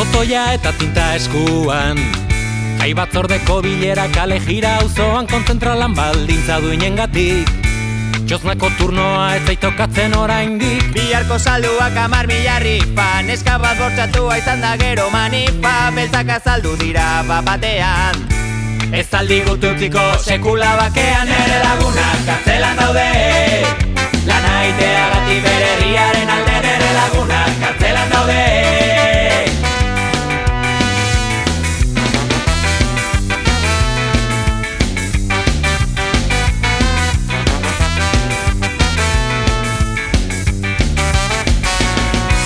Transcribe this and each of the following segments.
Botoia eta tinta eskuan, jai batzordeko bilera kale jira auzoan kontzentralan baldintza duinengatik. Txosnako turnoa ez zaitokatzen oraindik. Biharko salduak 10.000 rifa, neska bat bortxatua izan da gero manifa, beltzak azaldu dira batean. Ez aldigut utziko sekula bakean, nere lagunak kartzelan daude. Lana iteagatik bere herriaren alde, nere lagunak kartzelan daude.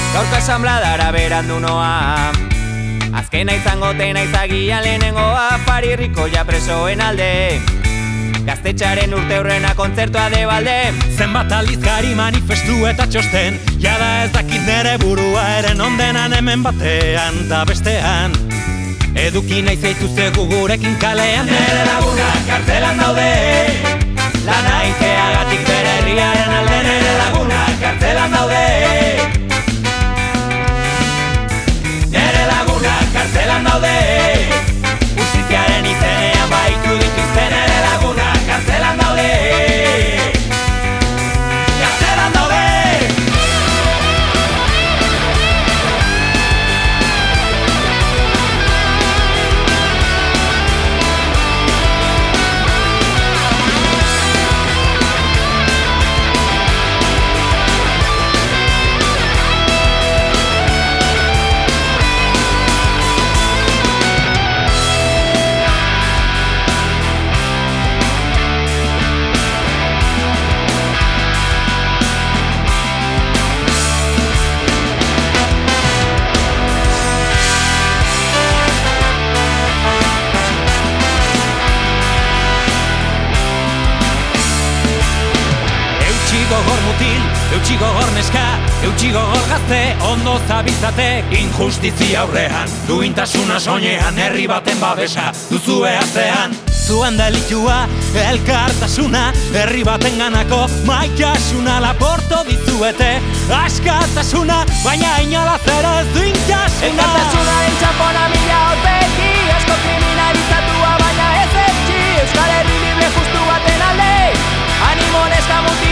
Gaurko asambladara berandu noa, azkena izango tena izagian lehenengoa, Parirriko ja presoen alde, gaztetxaren urteurrena kontzertua de balde. Zenbat alizkari manifestu eta txosten, jada ez dakit nere burua eren ondenan hemen batean da bestean. Eduki nahi zaituztegu gurekin kalean, nere lagunak kartzelan daude. Lana iteagatik bere herriaren alde, nere lagunak kartzelan daude. Kartzelan daude, justiziaren izenean baitu dituzten ere lagunak kartzelan daude. Kartzelan daude. Gogor mutil, eutxi gogor neska, eutxi gogor gazte, ondo zabiltzate. Injustizia aurrean, duintasuna soinean, herri baten babesa duzue atzean. Zuen delitua, elkartasuna, herri baten ganako maitasuna laporto dizuete. Askatasuna, baina inolaz ere ez duintasuna. Elkartasunaren txapona mila horpeki, asko kriminalizatua baina ez etxi, Euskal Herri libre justu baten alde, animo neska mutil.